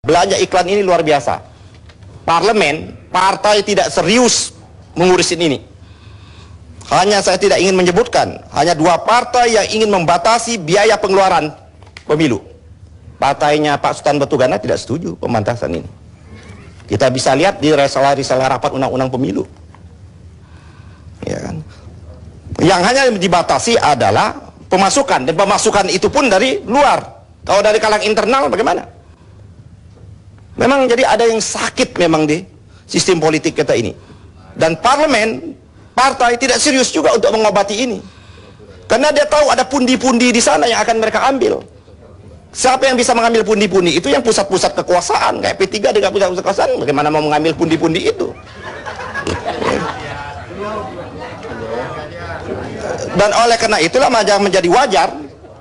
Belanja iklan ini luar biasa. Parlemen, partai tidak serius mengurusin ini. Hanya saya tidak ingin menyebutkan, hanya dua partai yang ingin membatasi biaya pengeluaran pemilu. Partainya Pak Sultan Batugana tidak setuju pembatasan ini. Kita bisa lihat di risalah rapat undang-undang pemilu. Ya kan? Yang hanya dibatasi adalah pemasukan, dan pemasukan itu pun dari luar. Kalau dari kalangan internal bagaimana? Memang jadi ada yang sakit memang di sistem politik kita ini. Dan parlemen, partai tidak serius juga untuk mengobati ini. Karena dia tahu ada pundi-pundi di sana yang akan mereka ambil. Siapa yang bisa mengambil pundi-pundi itu? Yang pusat-pusat kekuasaan. Kayak P3 dengan pusat-pusat kekuasaan, bagaimana mau mengambil pundi-pundi itu? Dan oleh karena itulah menjadi wajar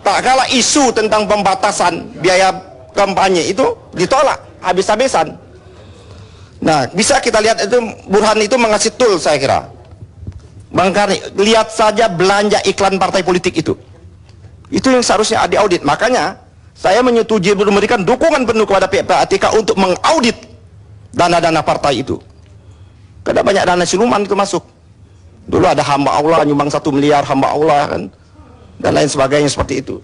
tak kala isu tentang pembatasan biaya kampanye itu ditolak habis-habisan. Nah, bisa kita lihat itu Burhan itu mengasih tool, saya kira. Bang Karni, lihat saja belanja iklan partai politik itu. Itu yang seharusnya diaudit. Makanya saya menyetujui memberikan dukungan penuh kepada PPATK untuk mengaudit dana-dana partai itu. Karena banyak dana siluman itu masuk. Dulu ada hamba Allah nyumbang 1 miliar hamba Allah kan, dan lain sebagainya seperti itu.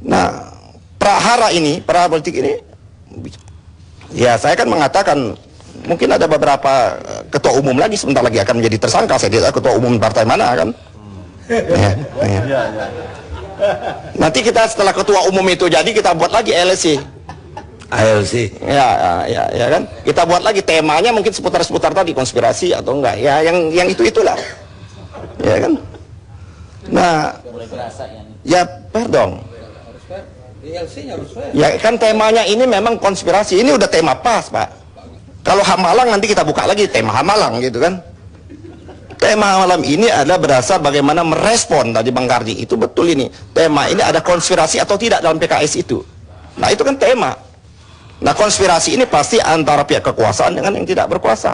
Nah, prahara politik ini, ya saya kan mengatakan mungkin ada beberapa ketua umum lagi sebentar lagi akan menjadi tersangka. Saya tidak tahu ketua umum partai mana kan. Ya. Nanti kita setelah ketua umum itu jadi kita buat lagi LC. Ya kan. Kita buat lagi temanya mungkin seputar tadi konspirasi atau enggak. Ya yang itulah. Ya kan. Nah, ya pardon. Ya kan temanya ini memang konspirasi. Ini udah tema pas, Pak. Kalau Hamalang nanti kita buka lagi tema Hamalang gitu kan. Tema malam ini adalah berdasar bagaimana merespon tadi Bang Kardi. Itu betul ini. Tema ini ada konspirasi atau tidak dalam PKS itu. Nah, itu kan tema. Nah, konspirasi ini pasti antara pihak kekuasaan dengan yang tidak berkuasa.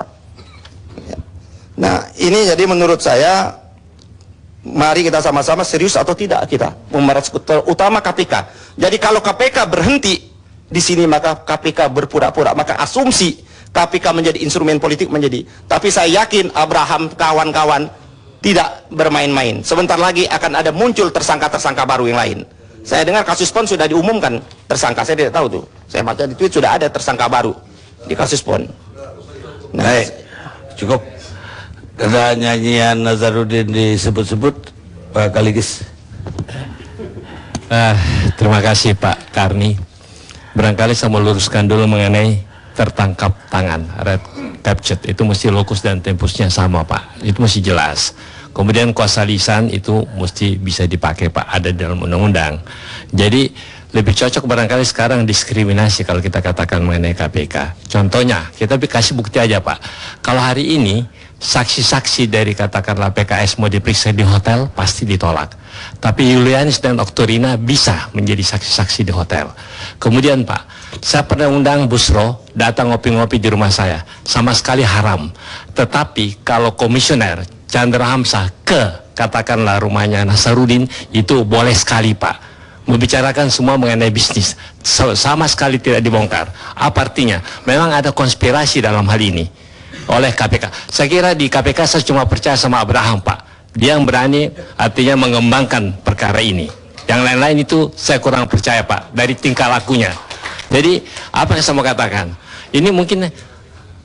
Nah, ini jadi menurut saya mari kita sama-sama serius atau tidak kita utama KPK. Jadi kalau KPK berhenti di sini maka KPK berpura-pura, maka asumsi KPK menjadi instrumen politik menjadi. Tapi saya yakin Abraham kawan-kawan tidak bermain-main. Sebentar lagi akan ada muncul tersangka-tersangka baru yang lain. Saya dengar kasus PON sudah diumumkan tersangka, saya tidak tahu tuh. Saya baca di tweet sudah ada tersangka baru di kasus PON. Nah, baik, cukup. Karena nyanyian Nazarudin disebut-sebut, Pak Kaligis. Terima kasih Pak Karni. Barangkali saya mau luruskan dulu mengenai tertangkap tangan, red captured, itu mesti lokus dan tempusnya sama Pak, itu mesti jelas. Kemudian kuasa lisan itu mesti bisa dipakai Pak, ada dalam undang-undang. Jadi lebih cocok barangkali sekarang diskriminasi kalau kita katakan mengenai KPK. Contohnya, kita kasih bukti aja Pak. Kalau hari ini saksi-saksi dari katakanlah PKS mau diperiksa di hotel, pasti ditolak. Tapi Yulianis dan Oktorina bisa menjadi saksi-saksi di hotel. Kemudian Pak, saya pernah undang Busro datang ngopi-ngopi di rumah saya, sama sekali haram. Tetapi kalau komisioner Chandra Hamzah ke katakanlah rumahnya Nazarudin, itu boleh sekali Pak, membicarakan semua mengenai bisnis, sama sekali tidak dibongkar. Apa artinya? Memang ada konspirasi dalam hal ini oleh KPK. Saya kira di KPK saya cuma percaya sama Abraham Pak, dia yang berani artinya mengembangkan perkara ini. Yang lain-lain itu saya kurang percaya Pak, dari tingkah lakunya. Jadi apa yang saya mau katakan, ini mungkin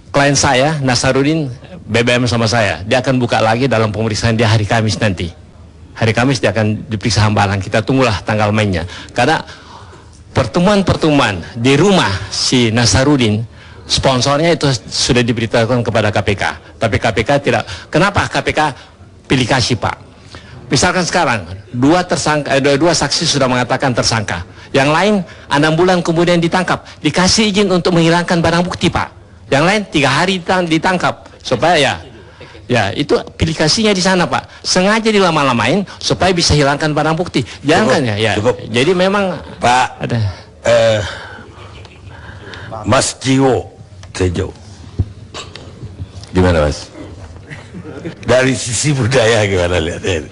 klien saya Nazarudin BBM sama saya, dia akan buka lagi dalam pemeriksaan dia hari Kamis nanti. Hari Kamis dia akan diperiksa Hambalang, kita tunggulah tanggal mainnya. Karena pertemuan-pertemuan di rumah si Nazarudin, sponsornya itu sudah diberitahukan kepada KPK. Tapi KPK tidak. Kenapa KPK pilih kasih Pak? Misalkan sekarang dua saksi sudah mengatakan tersangka, yang lain 6 bulan kemudian ditangkap, dikasih izin untuk menghilangkan barang bukti Pak. Yang lain 3 hari ditangkap supaya ya itu pilih kasihnya di sana Pak. Sengaja dilama-lamain supaya bisa hilangkan barang bukti. Jangan ya. Cukup. Jadi memang Pak ada Mas Jiwo Tejo, gimana Mas? Dari sisi budaya gimana lihatnya?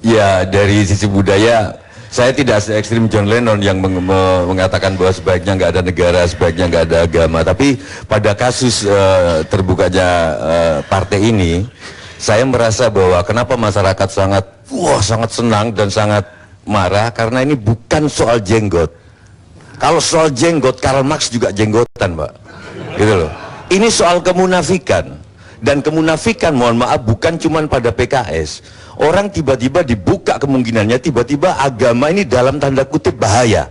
Ya, dari sisi budaya Saya tidak se-ekstrim John Lennon yang mengatakan bahwa sebaiknya nggak ada negara, sebaiknya nggak ada agama. Tapi pada kasus terbukanya partai ini, saya merasa bahwa kenapa masyarakat sangat senang dan sangat marah, karena ini bukan soal jenggot. Kalau soal jenggot, Karl Marx juga jenggotan, Pak. Gitu loh. Ini soal kemunafikan. Dan kemunafikan, mohon maaf, bukan cuma pada PKS. Orang tiba-tiba dibuka kemungkinannya, tiba-tiba agama ini dalam tanda kutip bahaya.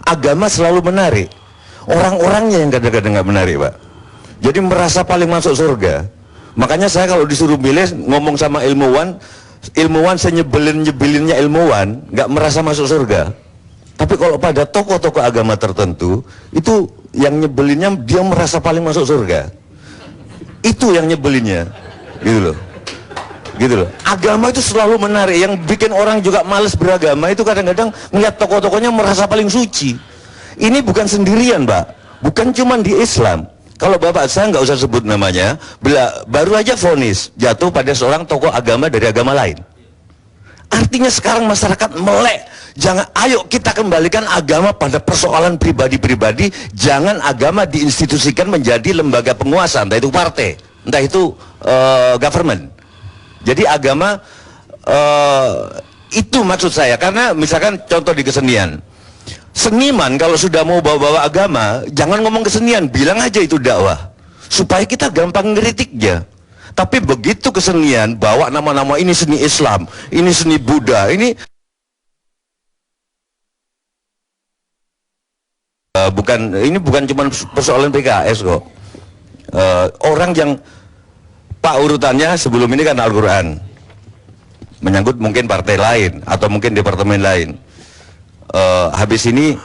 Agama selalu menarik. Orang-orangnya yang kadang-kadang nggak menarik, Pak. Jadi merasa paling masuk surga. Makanya saya kalau disuruh pilih ngomong sama ilmuwan senyebelin-nyebelinnya ilmuwan, nggak merasa masuk surga. Tapi kalau pada tokoh-tokoh agama tertentu, itu yang nyebelinnya dia merasa paling masuk surga. Itu yang nyebelinnya, gitu loh. Gitu loh. Agama itu selalu menarik. Yang bikin orang juga males beragama itu kadang-kadang ngeliat tokoh-tokohnya merasa paling suci. Ini bukan sendirian, Pak. Bukan cuma di Islam. Kalau Bapak, saya nggak usah sebut namanya, baru aja vonis jatuh pada seorang tokoh agama dari agama lain. Artinya sekarang masyarakat melek. Jangan, ayo kita kembalikan agama pada persoalan pribadi-pribadi. Jangan agama diinstitusikan menjadi lembaga penguasa, entah itu partai, entah itu government. Jadi agama itu maksud saya. Karena misalkan contoh di kesenian, seniman kalau sudah mau bawa-bawa agama, jangan ngomong kesenian, bilang aja itu dakwah, supaya kita gampang ngeritiknya. Tapi begitu kesenian bawa nama-nama, ini seni Islam, ini seni Buddha, ini bukan cuma persoalan PKS kok. Orang yang Pak urutannya sebelum ini kan Al-Quran, menyangkut mungkin partai lain atau mungkin departemen lain. Habis ini,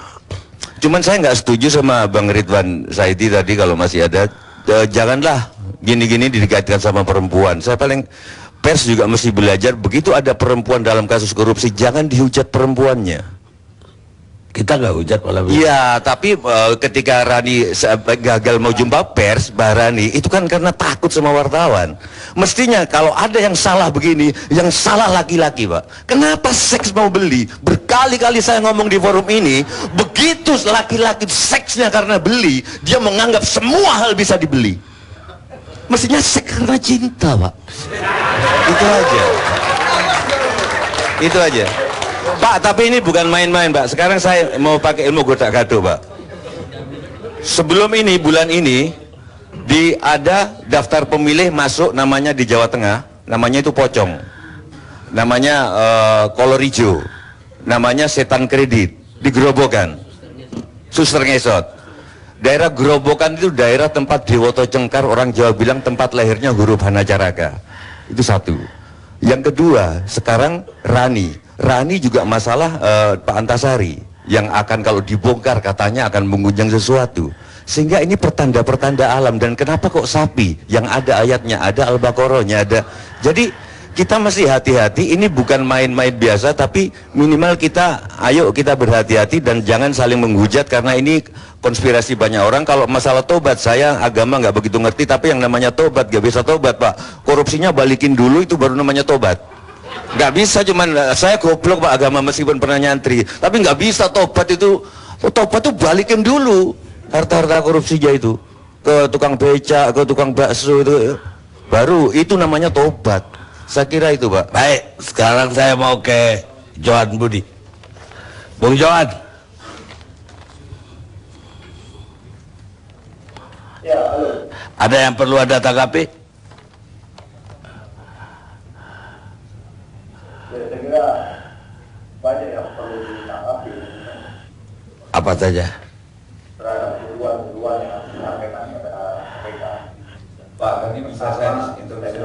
cuman saya nggak setuju sama Bang Ridwan Saidi tadi kalau masih ada, janganlah gini-gini dikaitkan sama perempuan. Saya paling, pers juga mesti belajar, begitu ada perempuan dalam kasus korupsi, jangan dihujat perempuannya. Kita nggak hujat malah. Iya, tapi ketika Rani gagal mau jumpa pers, Mbak Rani, itu kan karena takut sama wartawan. Mestinya kalau ada yang salah begini, yang salah laki-laki, Pak. Kenapa seks mau beli? Berkali-kali saya ngomong di forum ini, begitu laki-laki seksnya karena beli, dia menganggap semua hal bisa dibeli. Mestinya seks karena cinta, Pak. Itu aja. Itu aja. Pak, tapi ini bukan main-main, Pak. Sekarang saya mau pakai ilmu godak gado, Pak. Sebelum ini, bulan ini, ada daftar pemilih masuk namanya di Jawa Tengah, namanya itu pocong, namanya kolor hijau, namanya setan kredit, di Gerobokan, Suster Ngesot. Daerah Gerobokan itu daerah tempat Dewoto Cengkar, orang Jawa bilang tempat lahirnya huruf Hanacaraka. Itu satu. Yang kedua, sekarang Rani juga masalah Pak Antasari yang akan kalau dibongkar katanya akan mengundang sesuatu. Sehingga ini pertanda-pertanda alam. Dan kenapa kok sapi yang ada ayatnya, ada Al-Baqarahnya, ada. Jadi kita mesti hati-hati, ini bukan main-main biasa, tapi minimal ayo kita berhati-hati dan jangan saling menghujat, karena ini konspirasi banyak orang. Kalau masalah tobat, saya agama nggak begitu ngerti, tapi yang namanya tobat nggak bisa tobat, Pak. Korupsinya balikin dulu, itu baru namanya tobat. Nggak bisa cuman saya goblok, Pak, agama meskipun pernah nyantri, tapi nggak bisa tobat itu balikin dulu harta-harta korupsinya itu ke tukang becak, ke tukang bakso, itu baru itu namanya tobat. Saya kira itu, Pak. Baik, sekarang saya mau ke Johan Budi. Bung Johan. Ya, halo. Ada yang perlu Anda tanggapi? Saya kira banyak yang perlu ditanggapi Apa saja? terhadap tuduhan-tuduhan yang disampaikan kepada KPK. Pak, ini bisa saya intervensi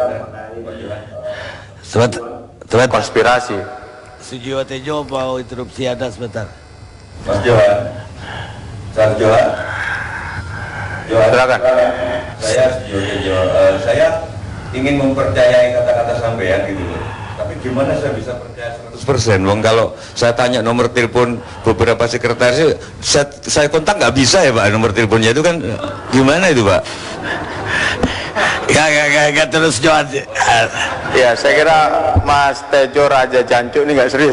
Sebentar. Konspirasi. Sujiwo Tejo mau interupsi Anda sebentar. Mas Johan, Mas Johan, Silakan. saya ingin mempercayai kata-kata sampean gitu loh. Tapi gimana saya bisa percaya 100%? Wong kalau saya tanya nomor telepon beberapa sekretaris, saya kontak nggak bisa ya, Pak, nomor teleponnya itu kan gimana itu, Pak? Ya, terus Johan. Ya, saya kira Mas Tejo Raja Jancuk ini nggak serius.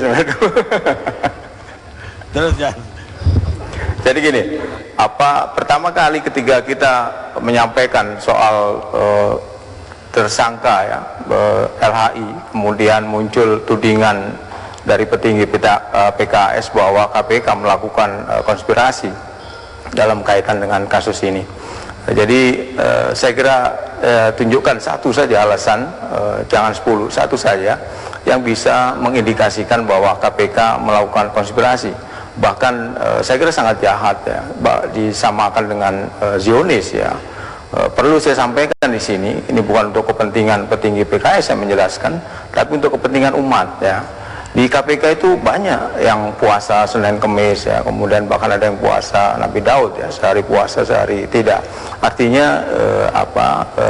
Terus Jan. Jadi gini, pertama kali ketika kita menyampaikan soal tersangka ya LHI, kemudian muncul tudingan dari petinggi PKS bahwa KPK melakukan konspirasi dalam kaitan dengan kasus ini. Jadi saya kira tunjukkan satu saja alasan, jangan 10, satu saja yang bisa mengindikasikan bahwa KPK melakukan konspirasi. Bahkan saya kira sangat jahat ya, disamakan dengan Zionis ya. Perlu saya sampaikan di sini, ini bukan untuk kepentingan petinggi PKS saya menjelaskan, tapi untuk kepentingan umat ya. Di KPK itu banyak yang puasa Senin Kemis ya, kemudian bahkan ada yang puasa Nabi Daud ya, sehari puasa sehari tidak. Artinya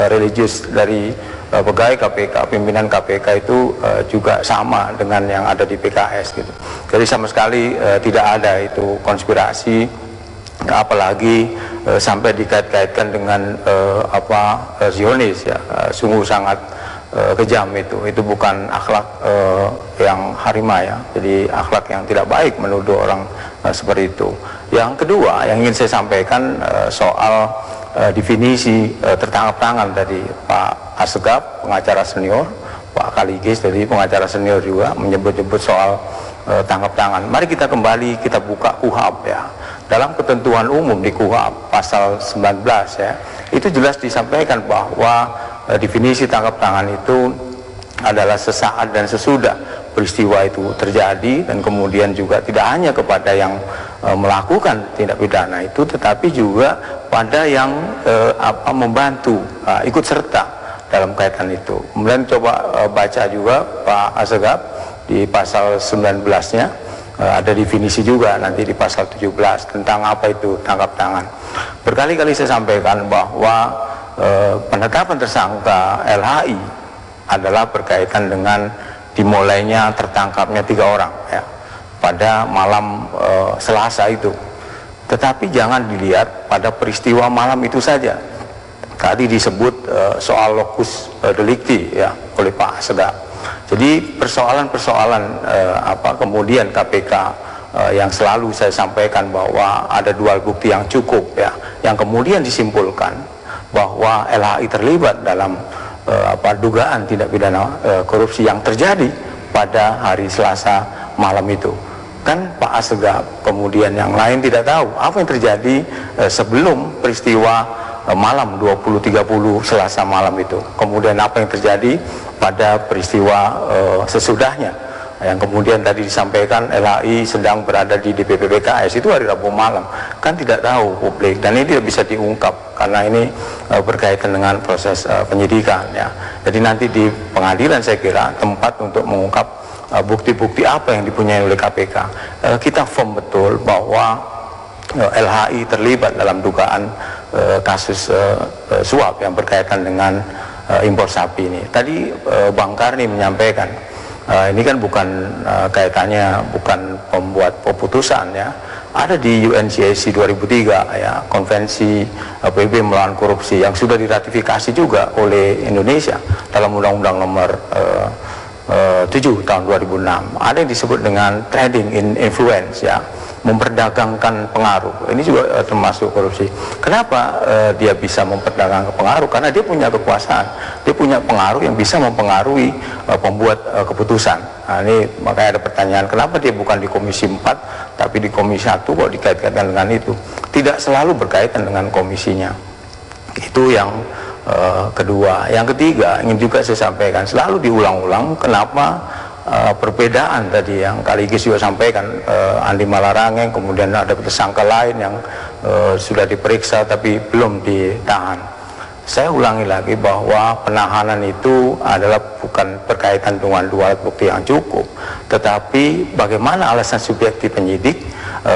religius dari pegawai KPK, pimpinan KPK itu juga sama dengan yang ada di PKS gitu. Jadi sama sekali tidak ada itu konspirasi, apalagi sampai dikait-kaitkan dengan Zionis ya, sungguh sangat kejam itu bukan akhlak yang harimau ya, jadi akhlak yang tidak baik menuduh orang seperti itu. Yang kedua yang ingin saya sampaikan soal definisi tertangkap tangan tadi Pak Asegaf, pengacara senior, Pak Kaligis tadi pengacara senior juga menyebut-nyebut soal tangkap tangan. Mari kita kembali kita buka KUHAP ya. Dalam ketentuan umum di KUHAP pasal 19 ya, itu jelas disampaikan bahwa definisi tangkap tangan itu adalah sesaat dan sesudah peristiwa itu terjadi, dan kemudian juga tidak hanya kepada yang melakukan tindak pidana itu, tetapi juga pada yang membantu, ikut serta dalam kaitan itu. Kemudian coba baca juga Pak Asegaf di pasal 19-nya, ada definisi juga nanti di pasal 17 tentang apa itu tangkap tangan. Berkali-kali saya sampaikan bahwa penetapan tersangka LHI adalah berkaitan dengan dimulainya tertangkapnya 3 orang ya, pada malam Selasa itu. Tetapi jangan dilihat pada peristiwa malam itu saja. Tadi disebut soal locus delicti ya oleh Pak Asegaf. Jadi persoalan-persoalan kemudian KPK yang selalu saya sampaikan bahwa ada 2 alat bukti yang cukup ya, yang kemudian disimpulkan bahwa LHI terlibat dalam dugaan tindak pidana korupsi yang terjadi pada hari Selasa malam itu. Kan Pak Asegaf kemudian yang lain tidak tahu apa yang terjadi sebelum peristiwa malam 20.30 Selasa malam itu. Kemudian apa yang terjadi pada peristiwa sesudahnya, yang kemudian tadi disampaikan LHI sedang berada di DPP PKS itu hari Rabu malam. Kan tidak tahu publik, dan ini tidak bisa diungkap karena ini berkaitan dengan proses penyidikan ya. Jadi nanti di pengadilan saya kira tempat untuk mengungkap bukti-bukti apa yang dipunyai oleh KPK. Kita firm betul bahwa LHI terlibat dalam dugaan kasus suap yang berkaitan dengan impor sapi ini. Tadi Bang Karni menyampaikan ini kan bukan kaitannya, bukan pembuat keputusan ya. Ada di UNCAC 2003 ya, konvensi PBB melawan korupsi yang sudah diratifikasi juga oleh Indonesia dalam Undang-Undang nomor 7 tahun 2006. Ada yang disebut dengan trading in influence ya, memperdagangkan pengaruh. Ini juga termasuk korupsi. Kenapa dia bisa memperdagangkan pengaruh? Karena dia punya kekuasaan, dia punya pengaruh yang bisa mempengaruhi pembuat keputusan. Nah, ini makanya ada pertanyaan, kenapa dia bukan di Komisi 4 tapi di Komisi 1 kok dikaitkan dengan itu? Tidak selalu berkaitan dengan komisinya. Itu yang kedua. Yang ketiga ingin juga saya sampaikan, selalu diulang-ulang kenapa perbedaan tadi yang Kaligis juga sampaikan, Andi Malarangeng, kemudian ada tersangka lain yang sudah diperiksa tapi belum ditahan. Saya ulangi lagi bahwa penahanan itu adalah bukan berkaitan dengan 2 alat bukti yang cukup, tetapi bagaimana alasan subjektif penyidik,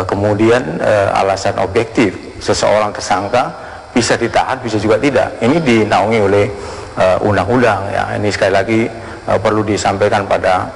kemudian alasan objektif seseorang tersangka bisa ditahan, bisa juga tidak. Ini dinaungi oleh undang-undang ya. Ini sekali lagi perlu disampaikan pada